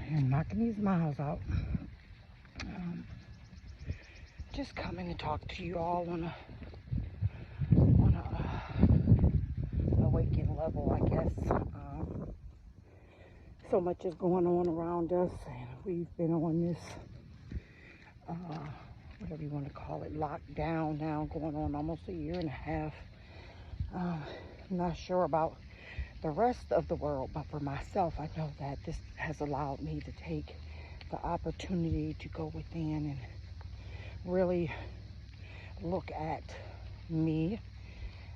and knocking these miles out. Just coming to talk to you all on a awakened level, I guess. So much is going on around us, and we've been on this, whatever you want to call it, lockdown now, going on almost a year and a half. I'm not sure about the rest of the world, but for myself, I know that this has allowed me to take the opportunity to go within and really look at me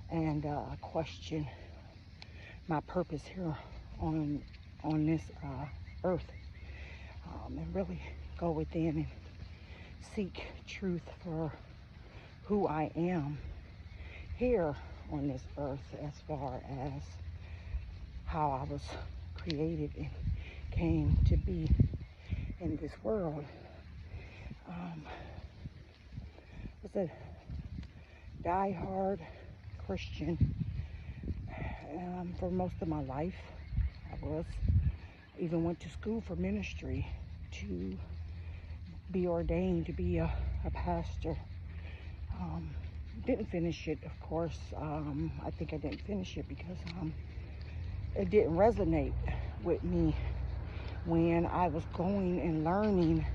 and question my purpose here on this earth, and really go within and seek truth for who I am here on this earth, as far as how I was created and came to be in this world. Was a die-hard Christian for most of my life. Even went to school for ministry to be ordained to be a pastor. Didn't finish it, of course. I think I didn't finish it because it didn't resonate with me when I was going and learning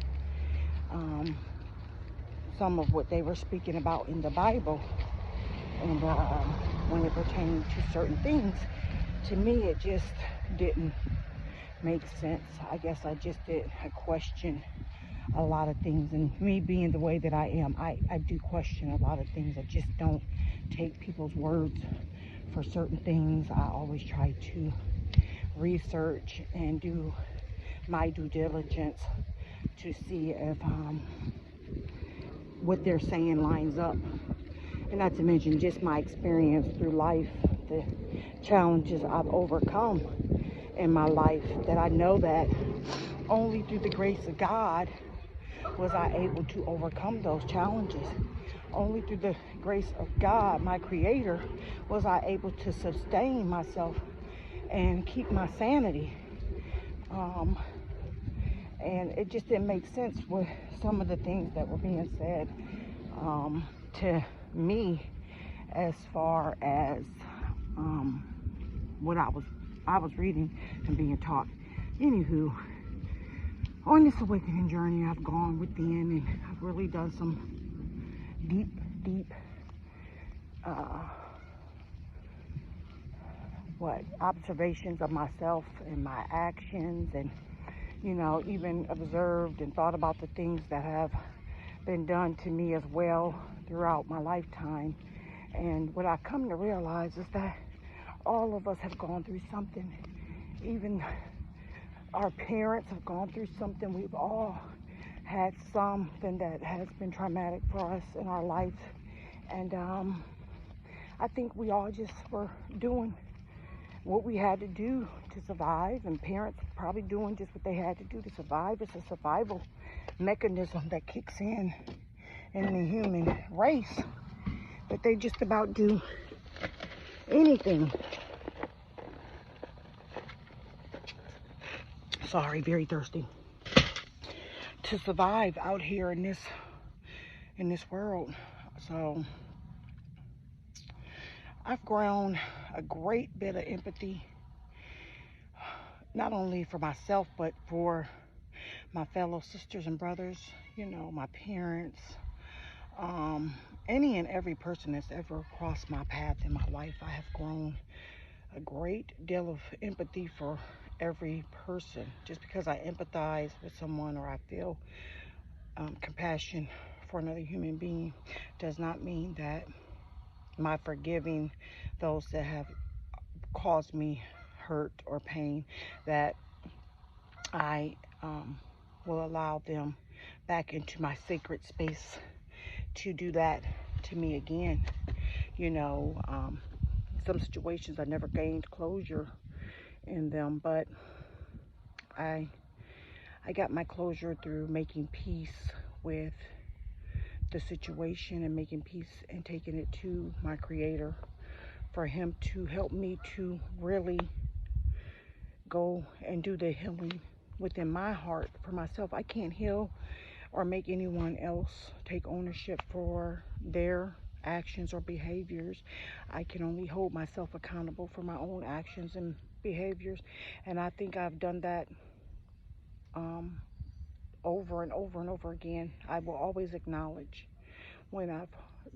some of what they were speaking about in the Bible, and when it pertained to certain things. To me, it just didn't make sense. I guess I just did. I question a lot of things, and me being the way that I am, I do question a lot of things. I just don't take people's words for certain things. I always try to research and do my due diligence to see if what they're saying lines up. And not to mention just my experience through life, the challenges I've overcome in my life, that I know that only through the grace of God was I able to overcome those challenges. Only through the grace of God, my Creator, was I able to sustain myself and keep my sanity. And it just didn't make sense with some of the things that were being said to me, as far as what I was reading and being taught. Anywho, on this awakening journey, I've gone within and I've really done some deep observations of myself and my actions, and even observed and thought about the things that have been done to me as well throughout my lifetime. And what I come to realize is that all of us have gone through something. Even our parents have gone through something. We've all had something that has been traumatic for us in our life. And I think we all just were doing what we had to do to survive, and parents probably doing just what they had to do to survive. It's a survival mechanism that kicks in the human race, but they just about do anything. Sorry, very thirsty. To survive out here in this world. So I've grown a great bit of empathy, not only for myself, but for my fellow sisters and brothers, my parents, any and every person that's ever crossed my path in my life. I have grown a great deal of empathy for every person. Just because I empathize with someone, or I feel compassion for another human being, does not mean that my forgiving those that have caused me hurt or pain, that I will allow them back into my sacred space to do that to me again. Some situations I never gained closure in them, but I got my closure through making peace with the situation and making peace and taking it to my Creator, for Him to help me to really go and do the healing within my heart for myself. I can't heal or make anyone else take ownership for their actions or behaviors. I can only hold myself accountable for my own actions and behaviors. And I think I've done that um, over and over and over again. I will always acknowledge when I've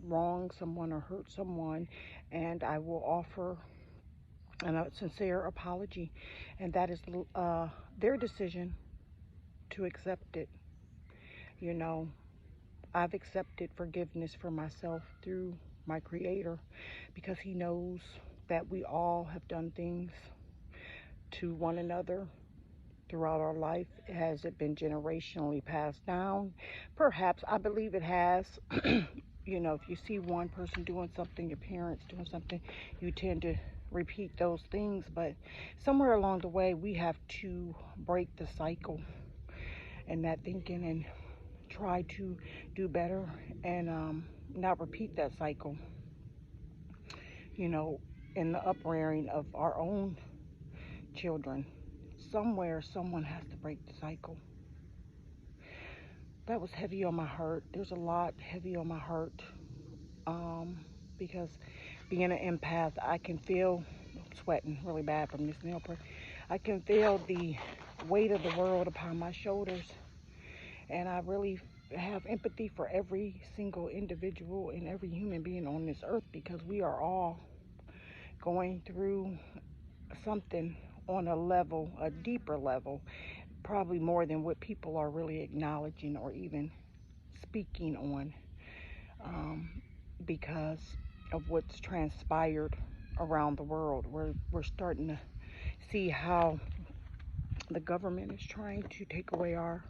wronged someone or hurt someone, and I will offer a sincere apology. And that is their decision to accept it. You know, I've accepted forgiveness for myself through my Creator because He knows that we all have done things to one another throughout our life. Has it been generationally passed down? Perhaps. I believe it has. You know, if you see one person doing something, your parents doing something, you tend to repeat those things. But somewhere along the way, we have to break the cycle and that thinking and try to do better and not repeat that cycle, you know, in the uprearing of our own children. Somewhere, someone has to break the cycle. That was heavy on my heart. There's a lot heavy on my heart because being an empath, I can feel sweating really bad from this nail print. I can feel the weight of the world upon my shoulders, and I really have empathy for every single individual and every human being on this earth because we are all going through something on a level, a deeper level, probably more than what people are really acknowledging or even speaking on, because of what's transpired around the world. We're starting to see how the government is trying to take away our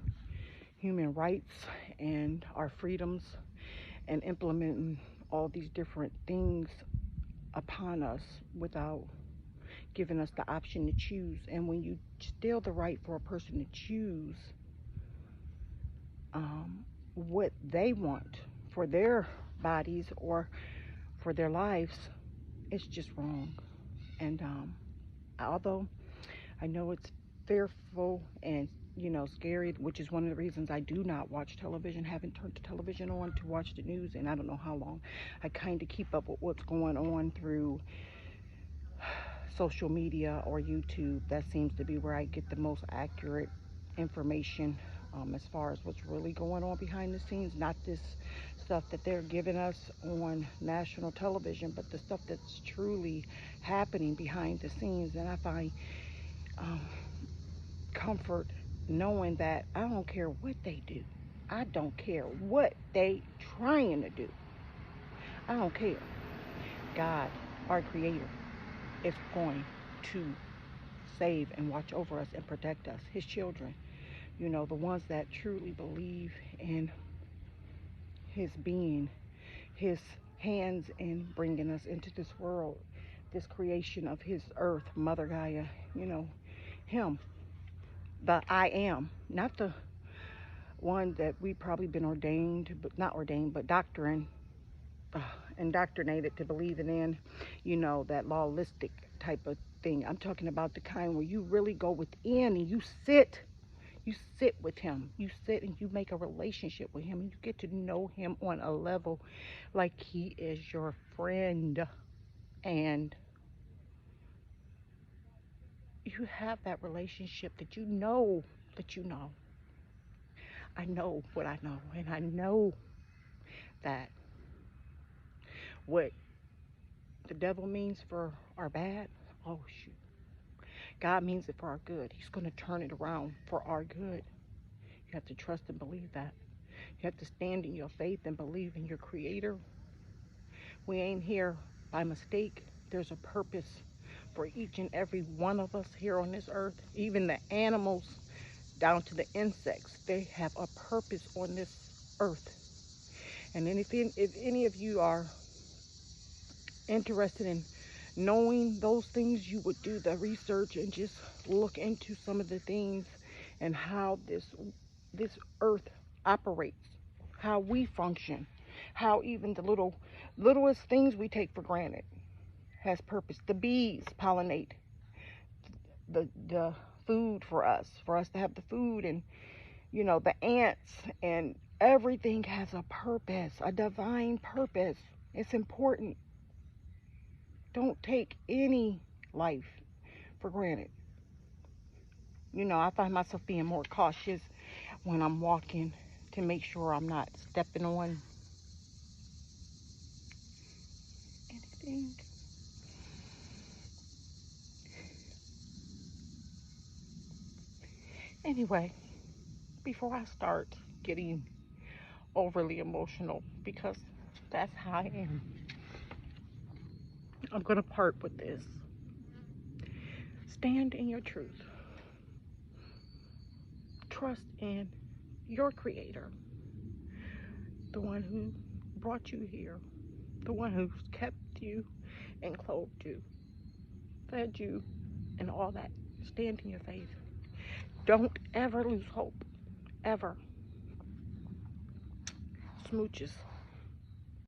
human rights and our freedoms and implementing all these different things upon us without giving us the option to choose. And when you steal the right for a person to choose what they want for their bodies or for their lives, it's just wrong. And although I know it's fearful and scary, which is one of the reasons I do not watch television, haven't turned the television on to watch the news, and I don't know how long. I kind of keep up with what's going on through social media or YouTube. That seems to be where I get the most accurate information as far as what's really going on behind the scenes. Not this stuff that they're giving us on national television, but the stuff that's truly happening behind the scenes. And I find comfort knowing that I don't care what they do. I don't care what they trying to do. I don't care. God, our Creator, is going to save and watch over us and protect us, His children. The ones that truly believe in His being, His hands in bringing us into this world, this creation of His earth, Mother Gaia, Him, the I am, not the one that we probably been ordained, but not ordained, but indoctrinated to believing in, that lawlistic type of thing. I'm talking about the kind where you really go within and you sit with Him. You sit and you make a relationship with Him, and you get to know Him on a level like He is your friend. And you have that relationship that you know. I know what I know, and I know that what the devil means for our bad, oh shoot, God means it for our good. He's going to turn it around for our good. You have to trust and believe that. You have to stand in your faith and believe in your Creator. We ain't here by mistake. There's a purpose for each and every one of us here on this earth. Even the animals down to the insects, they have a purpose on this earth. And then if any of you are interested in knowing those things, you would do the research and just look into some of the things and how this earth operates, how we function, how even the littlest things we take for granted has purpose. The bees pollinate the food for us to have the food, and you know, the ants, and everything has a purpose, a divine purpose. It's important. Don't take any life for granted. You know, I find myself being more cautious when I'm walking to make sure I'm not stepping on anything. Anyway, before I start getting overly emotional, because that's how I am, I'm going to part with this. Stand in your truth. Trust in your creator, the one who brought you here, the one who's kept you and clothed you, fed you, and all that. Stand in your faith. Don't ever lose hope. Ever. Smooches.